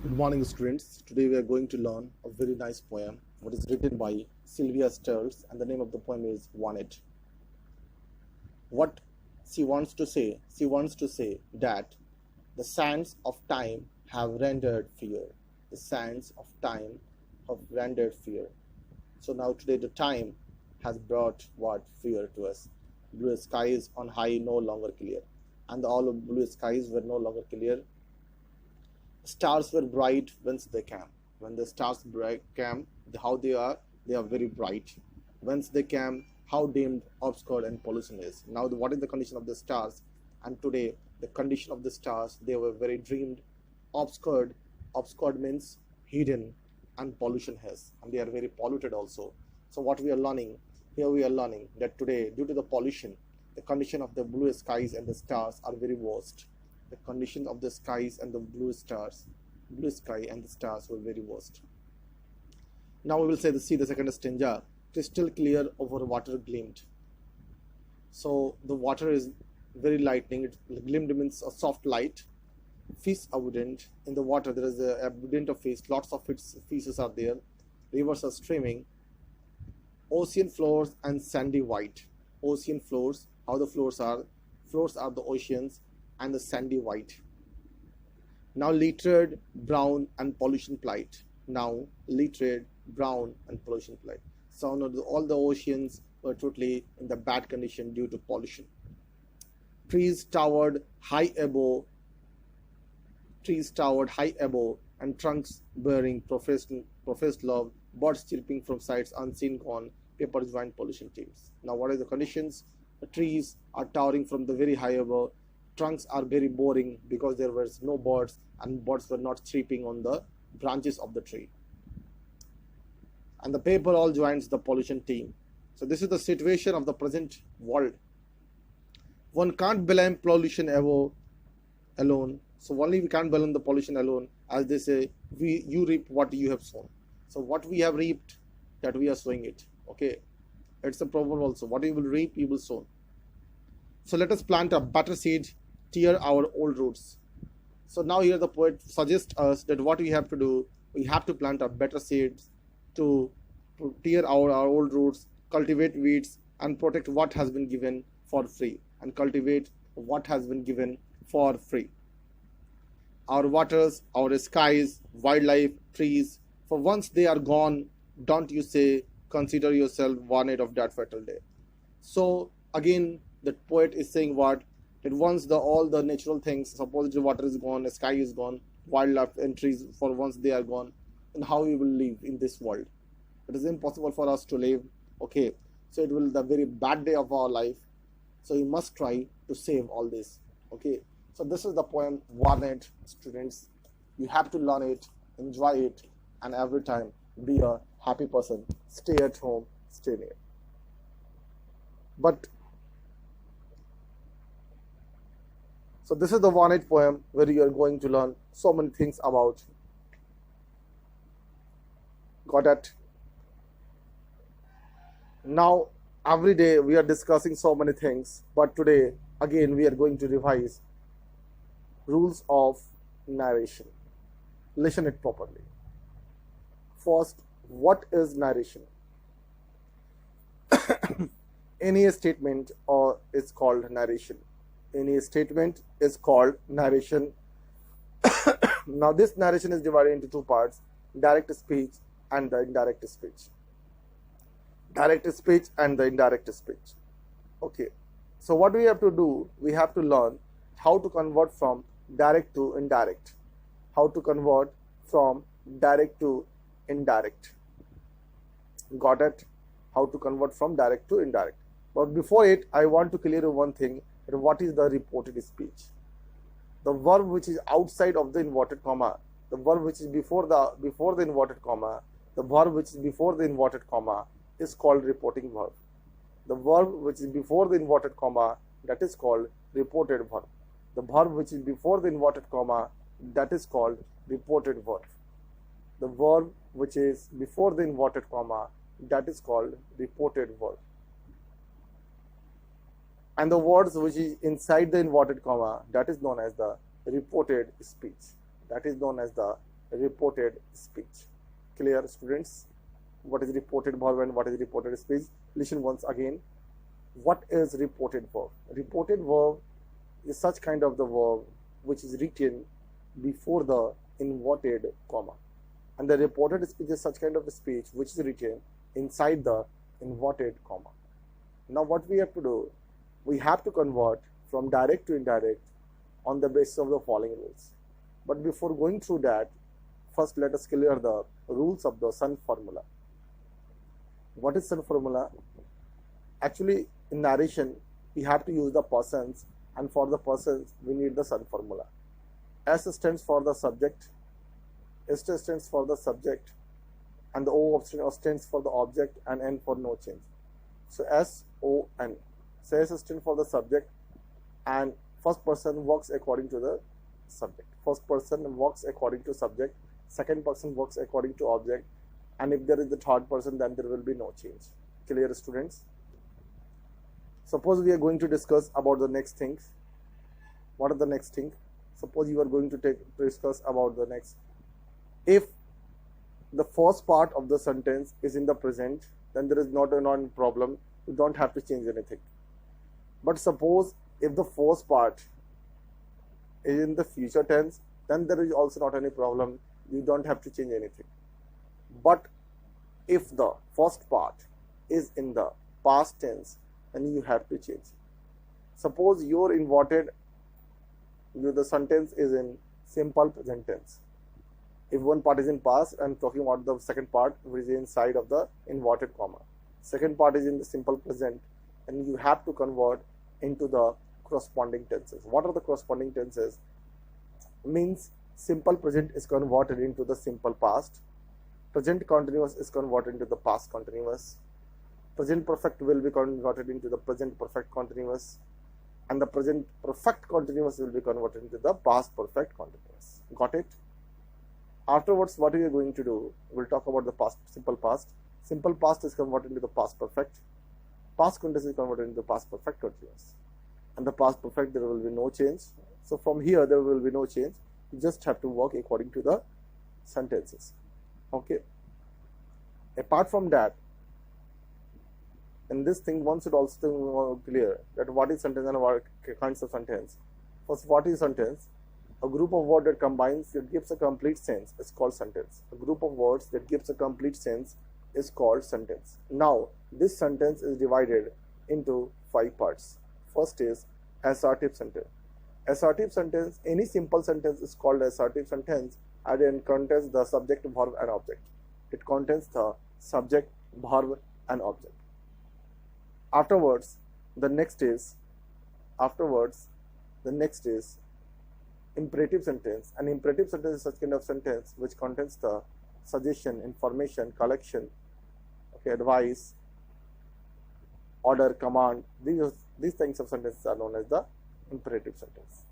Good morning, students. Today we are going to learn a very nice poem. What is written by Sylvia Sturls, and the name of the poem is "Want." What she wants to say that the sands of time have rendered fear. The sands of time have rendered fear. So now today the time has brought what fear to us. Blue skies on high no longer clear, and all of blue skies were no longer clear. Stars were bright whence they came. When the stars came, how they are very bright. Whence they came, how dimmed, obscured, and pollution is. Now, what is the condition of the stars? And today, the condition of the stars, they were very dreamed, obscured. Obscured means hidden, and pollution has, and they are very polluted also. So, what we are learning here, we are learning that today, due to the pollution, the condition of the blue skies and the stars are very worst. The condition of the skies and the blue sky and the stars were very worst. Now we will see the second stanza. Crystal clear over water gleamed. So the water is very lightning. It gleamed means a soft light. Fish abundant in the water. There is a abundant of fish. Lots of fishes are there. Rivers are streaming. Ocean floors and sandy white. Ocean floors. How the floors are? Floors are the oceans and the sandy white. Now littered, brown, and pollution plight. Now littered, brown, and pollution plight. So now all the oceans were totally in the bad condition due to pollution. Trees towered high above, and trunks bearing professed love, birds chirping from sides unseen gone, paper joined pollution teams. Now what are the conditions? The trees are towering from the very high above. Trunks are very boring because there was no birds and birds were not chirping on the branches of the tree. And the paper all joins the pollution team. So this is the situation of the present world. One can't blame pollution alone. So only we can't blame the pollution alone. As they say, you reap what you have sown. So what we have reaped, that we are sowing it. Okay, it's a proverb also. What you will reap, you will sow. So let us plant a better seed, tear our old roots. So now here the poet suggests us that what we have to do, we have to plant a better seeds to tear our old roots, cultivate weeds, and protect what has been given for free. And cultivate what has been given for free. Our waters, our skies, wildlife, trees, for once they are gone, don't you say, consider yourself warned of that fatal day. So again, the poet is saying what? That once all the natural things, suppose the water is gone, the sky is gone, wildlife and trees, for once they are gone, then how we will live in this world? It is impossible for us to live. Okay, so it will be the very bad day of our life. So we must try to save all this. Okay, so this is the poem Warned, students. You have to learn it, enjoy it, and every time be a happy person. Stay at home, stay near. But so this is the Warned poem where you are going to learn so many things about. Got it? Now every day we are discussing so many things, but today again we are going to revise rules of narration. Listen it properly. First, what is narration? Any statement is called narration. Any statement is called narration. Now this narration is divided into two parts: direct speech and the indirect speech. Direct speech and the indirect speech. Okay, so what we have to do, we have to learn how to convert from direct to indirect. How to convert from direct to indirect. Got it? How to convert from direct to indirect. But before it, I want to clear one thing. What is the reported speech? The verb which is outside of the inverted comma, the verb which is before the inverted comma, the verb which is before the inverted comma is called reporting verb. The verb which is before the inverted comma, that is called reported verb. The verb which is before the inverted comma, that is called reported verb. The verb which is before the inverted comma, that is called reported verb. And the words which is inside the inverted comma, that is known as the reported speech. That is known as the reported speech. Clear, students? What is reported verb and what is reported speech? Listen once again. What is reported verb? Reported verb is such kind of the verb which is written before the inverted comma, and the reported speech is such kind of a speech which is written inside the inverted comma. Now what we have to do, we have to convert from direct to indirect on the basis of the following rules. But before going through that, first let us clear the rules of the Sun formula. What is Sun formula? Actually, in narration, we have to use the persons, and for the persons, we need the Sun formula. S stands for the subject, S stands for the subject, and the O stands for the object, and N for no change. So S, O, N. So S stands for the subject, and first person works according to the subject. First person works according to subject, second person works according to object, and if there is the third person, then there will be no change. Clear, students? Suppose we are going to discuss about the next things. What are the next thing? Suppose you are going to discuss about the next. If the first part of the sentence is in the present, then there is not a problem. You don't have to change anything. But suppose if the first part is in the future tense, then there is also not any problem. You don't have to change anything. But if the first part is in the past tense, then you have to change. Suppose your inverted, the sentence is in simple present tense. If one part is in past, I'm talking about the second part which is inside of the inverted comma. Second part is in the simple present, and you have to convert into the corresponding tenses. What are the corresponding tenses? Means simple present is converted into the simple past, present continuous is converted into the past continuous, present perfect will be converted into the present perfect continuous, and the present perfect continuous will be converted into the past perfect continuous. Got it? Afterwards, what we are going to do, we'll talk about the past, simple past. Simple past is converted into the past perfect. Past continuous is converted into the past perfect continuous. And the past perfect, there will be no change. So from here, there will be no change. You just have to work according to the sentences. Okay. Apart from that, in this thing, one should also be clear that what is sentence and what kinds of sentence. First, what is sentence? A group of words that combines, that gives a complete sense is called sentence. A group of words that gives a complete sense is called sentence. Now, this sentence is divided into 5 parts. First is assertive sentence. Assertive sentence, any simple sentence is called assertive sentence, and it contains the subject, verb, and object. It contains the subject, verb, and object. Afterwards, the next is imperative sentence. An imperative sentence is such kind of sentence which contains the suggestion, information, collection, okay, advice, order, command. These things of sentences are known as the imperative sentence.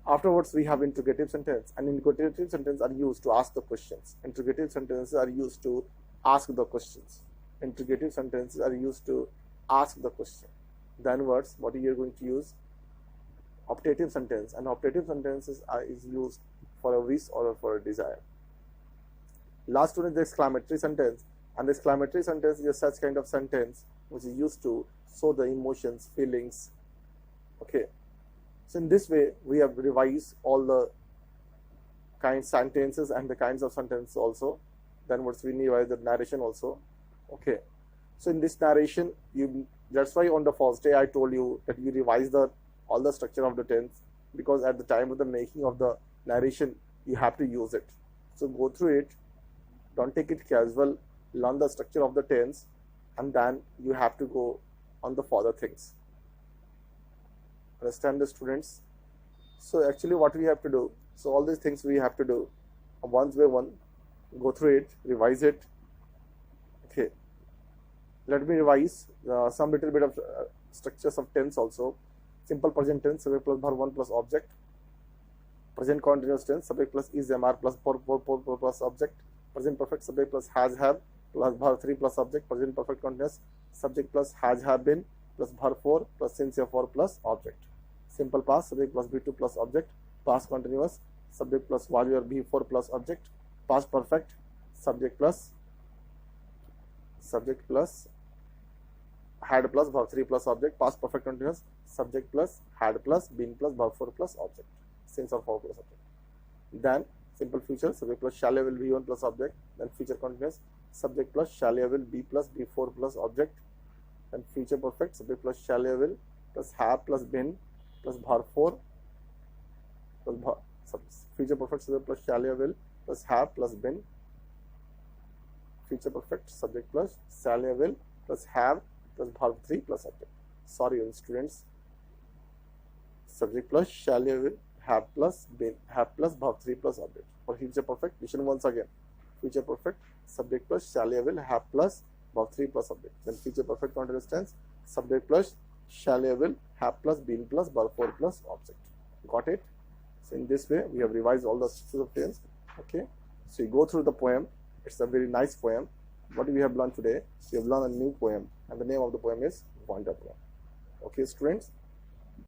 Afterwards, we have interrogative sentence, and interrogative sentences are used to ask the questions. Interrogative sentences are used to ask the questions. Interrogative sentences are used to ask the question. Then words, what you are going to use? Optative sentence, and optative sentences is used for a wish or for a desire. Last one is the exclamatory sentence, and the exclamatory sentence is such kind of sentence which is used to show the emotions, feelings. Okay, so in this way we have revised all the kinds sentences and the kinds of sentences also. Then once we revise the narration also. Okay, so in this narration, that's why on the first day I told you that you revise all the structure of the tense, because at the time of the making of the narration you have to use it. So go through it, don't take it casual, learn the structure of the tense, and then you have to go on the further things. Understand the students? So actually what we have to do, so all these things we have to do one by one, go through it, revise it. Okay, let me revise some little bit of structures of tense also. Simple present tense, subject plus verb 1 plus object. Present continuous tense, subject plus is, am, are plus plus object. Present perfect, subject plus has, have plus verb 3 plus object. Present perfect continuous, subject plus has, have been plus verb 4 plus sincere 4 plus object. Simple past, subject plus be2 plus object. Past continuous, subject plus was were before plus object. Past perfect, subject plus had plus verb 3 plus object. Past perfect continuous, subject plus had plus been plus verb 4 plus object, since or for plus object. Then simple future, subject plus shall I will be 1 plus object. Then future continuous, subject plus shall I will be plus before plus object. Then future perfect, subject plus shall I will plus have plus been plus verb 4 plus future perfect, subject plus shall I will plus have plus been. Future perfect, subject plus shall I will plus have plus verb 3 plus object. Sorry students, subject plus shall I will have plus been, have plus verb 3 plus object. For future perfect, listen once again. Future perfect, subject plus shall I will have plus verb 3 plus object. Then future perfect continuous tense, subject plus shall I will have plus been plus verb 4 plus object. Got it? So in this way, we have revised all the structures of tense. Okay. So you go through the poem. It's a very nice poem. What we have learned today? We have learned a new poem, and the name of the poem is Wonder Poem. Okay, students.